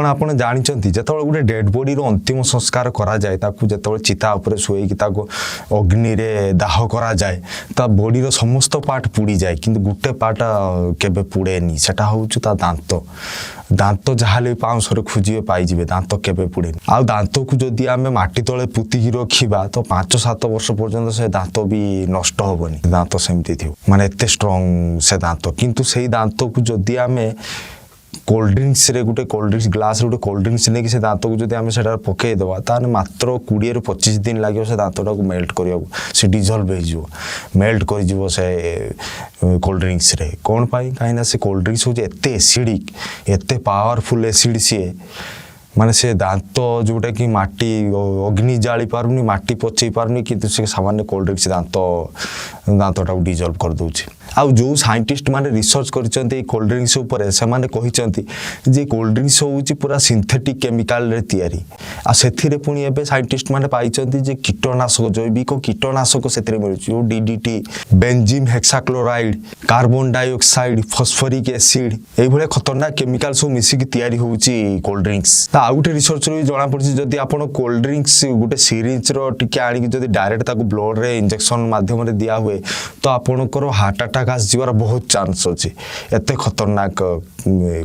कौन आप जानते जो गोटे डेड बॉडी अंतिम संस्कार करा जाए जो चिता उपर शुई अग्नि रे दाह करा जाए ता बॉडी रो समस्त पार्ट पुड़ी जाए किंतु गोटे पार्ट केबे पुड़ेनी सेटा होउछु ता दांत दांत जहाँ पाउंसरे खोजे पाइबे दांत केबे पुड़ेनी आ दांत को जदि आम माटी तले पुतिकी रखा तो 5-7 वर्ष पर्यंत से दांत भी नष्ट हेनी दांत सेमती थी माने एते स्ट्रॉन्ग से दांत किंतु से दांत को जदि आम कोल्ड ड्रिंक्स रे गोटे कोल्ड ड्रिंक्स ग्लास गोटे कोल्ड ड्रिंक्स नहीं से दांत को जब आम से पकईदेवा ताने मात्र 20-25 दिन लगे से दांतटा को मेल्ट करने से डिजल्व हो मेल्ट कर से कोल्ड ड्रिंक्स रे कौन पाई कहीं से कोल्ड ड्रिंक्स हूँ एते एसिडिक एते पावरफुल एसिड सी माने से दांत जोटा कि माटी अग्नि जाली पारुनी माटी पचई पारुनी कि सामान्य कोल्ड ड्रिंक्स दांतटा को डिजल्व कर दूची आउ जो साइंटिस्ट माने रिसर्च कर कोल्ड ड्रिंक्स उपर से माने कहिसंती जे कोल्ड ड्रिंक्स होउची पूरा सिंथेटिक केमिकल रे तयारी आ सेथिरे पुनी एबे साइंटिस्ट माने पाइचंती जे कीटनाशक जैविक कीटनाशक सेथिरे मिलुची ओ DDT benzene hexachloride carbon dioxide phosphoric acid एई भले खतरनाक केमिकल सब मिसी की तयारी होउची कोल्ड ड्रिंक्स ता आ गुटे रिसर्च रे जणा पड़छि जदि आपण कोल्ड ड्रिंक्स गुटे सीरीज रो टिके आनी जदि डायरेक्ट ताको ब्लड रे इंजेक्शन माध्यम रे दिया हुए तो आपणकर हार्ट अटैक आसवर बहुत चांस अच्छे एत खतरनाक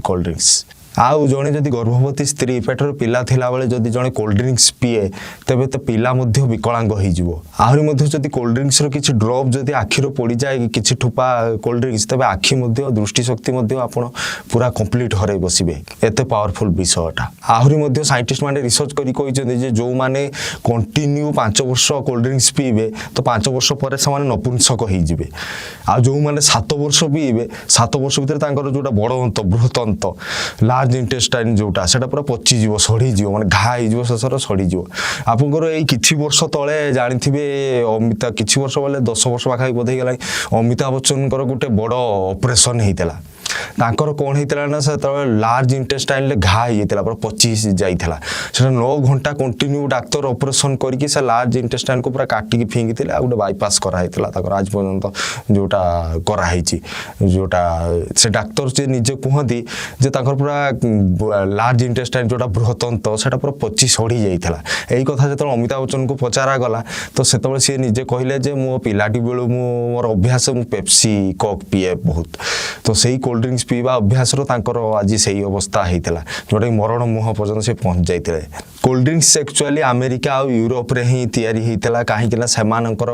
कोल्ड ड्रिंक्स आउ जड़े जदि गर्भवती स्त्री पेटर पिला थिला बेले जदि जड़े कोल्ड ड्रिंक्स पीए तेबे तो पिला मध्य विकलांग हो आहरी मध्य जदि कोल्ड ड्रिंक्स रो किछि ड्रॉप जदि आखिर पड़ी जाए किछि ठोपा कोल्ड ड्रिंक्स तेबे आखि मध्य दृष्टि शक्ति मध्य आपण पूरा कंप्लीट हरै बसिबे एते पावरफुल विषयटा आहरी मध्य साइंटिस्ट माने रिसर्च करी कहिसें जे जो माने कंटिन्यू 5 वर्ष कोल्ड ड्रिंक्स पीबे तो 5 वर्ष पर से माने नपुंसक हो जिवे आ जो माने 7 वर्ष पीबे 7 वर्ष भीतर तांकर जोटा बड़ अंत बृहत अंत लार्ज इंटेस्टाइन जोटा सेटा पूरा पचिଯିव सड़ीଯିव माने घा हो शेषर सड़ीजिव आपंकर यही किछि वर्ष तले जानिथिबे अमिताभ किछि वर्ष बोले 10 वर्ष पाखा बोधे गला अमिताभ बच्चन गोटे बड़ ऑपरेशन होता तांकर कौन होता ना से लार्ज इंटेस्टाइन ले घा होता पूरा पची जाइला से 9 घंटा कंटिन्यू डाक्तर ऑपरेशन करके से लार्ज इंटेस्टाइन को पूरा काटिकी फिंगी गोटे बाईपास कराइला आज पर्यंत जोटा कराई जोटा से डाक्तर से निजे कहती जे तांकर पूरा लार्ज इंटेस्टाइन जोटा बृहतंत से पूरा पची सड़ी जाइला यही कथा जो अमिताभ बच्चन को पचारा गला तो से सी निजे कहले जे मो पिलाटी बेलू मोर अभ्यास मु पेप्सी कोक पीए बहुत तो सही कोल्ड ड्रिंक्स पीवा अभ्यास आज से अवस्था होता जोटा मरण मुह पर्यटन से पहुंच जाते कोल्ड ड्रिंक्स एक्चुअली अमेरिका और यूरोप रे ही तैयारी होता कहीं सेमानकर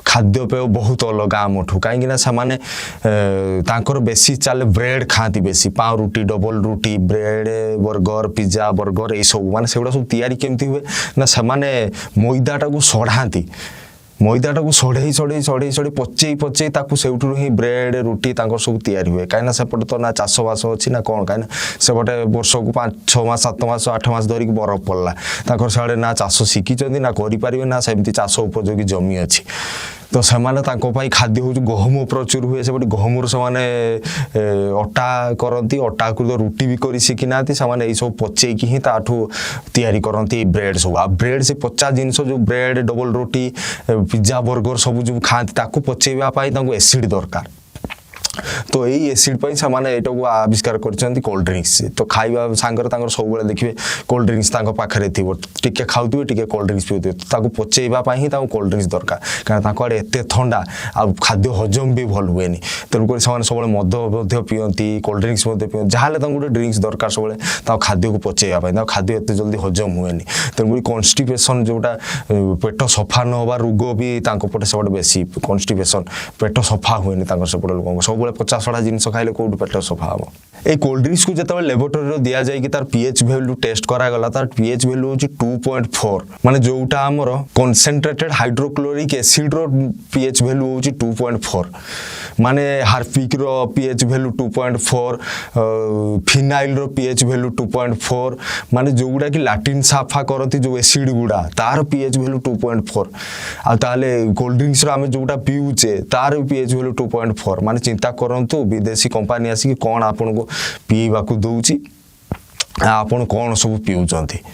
खाद्यपेय बहुत अलग आमठू कहीं से बेसी चले ब्रेड खाती बेसी पाव रुटी डबल रुटी ब्रेड बर्गर पिज्जा बर्गर ये सब माने से सब तैयारी केमती हुए ना से मैदाटा को सढ़ाती मैदाटा को सढ़े सढ़े सढ़े सढ़े पचई पचई से ही ब्रेड रुटी सब तैयारी हुए कहीं सेपटे तो ना चाषबास अच्छी ना कौन कहीं सेपटे वर्ष को 5-6 मास 7 मास 8 मास धरिक बरफ पड़ला से ना चाष शिखी ना करें ना सेमती चाष उपयोगी जमी अच्छी तो से खाद्य हूँ गहम प्रचुर हुए से गहम से अटा करती अटा को तो रुटी भी कर शिखी ना से सब पचेकी ही तैयारी करती ब्रेड सब आ ब्रेड से पचा जिनस जो ब्रेड डबल रोटी पिज्जा बर्गर सब जो खाती पचेवाई एसिड दरकार तो यही एसिड पर से आविष्कार कर कोल्ड ड्रिंक्स तो खाଇବା सांगर सब देखिए कोल्ड ड्रिंक्स पाखे थी टिके खाऊे टिके कोल्ड ड्रिंक्स पीते तो पचेवाई ही कोल्ड ड्रिंक्स दरकार कहीं एत ठंडा आ खाद्य हजम भी भल हुए तेणुक सब मद पीती कोल्ड ड्रिंक्स पीते जहाँ गोटे ड्रिंक्स दरकार सब खाद्य को पचेवाई खाद्य एत जल्दी हजम हुए तेणुक कन्स्टिपेसन जोटा पेट सफा न होगा रोग भी पटे से बेसी कन्स्टिपेसन पेट सफा हुए सेपटे लोक सब पचासड़ा जिनस खाइले कौट पेट सफा हम ये कोल्ड ड्रिंक्स को जो लेबोरेटरी दि जाए तार पीएच वैल्यू टेस्ट करागला तार पीएच वैल्यू हूँ 2.4 माने जोटा आमर कनसेंट्रेटेड हाइड्रोक्लोरिक एसिड रो पीएच वैल्यू हूँ 2.4 माने हार्पिक रो पीएच वैल्यू 2.4 फिनाइल रो पीएच वैल्यू 2.4 माने जो गुड़ा कि लैट्रिन साफा करती जो एसिड गुड़ा तार पीएच वैल्यू 2.4 आ ताले कोल्ड ड्रिंक्स रो आमे जोटा पीउचे तार पीएच वैल्यू 2.4 माने चिंता करंतु विदेशी कंपनी आसी कौन आपन को पीवा को दउची आपण कौन सब पीउचंती।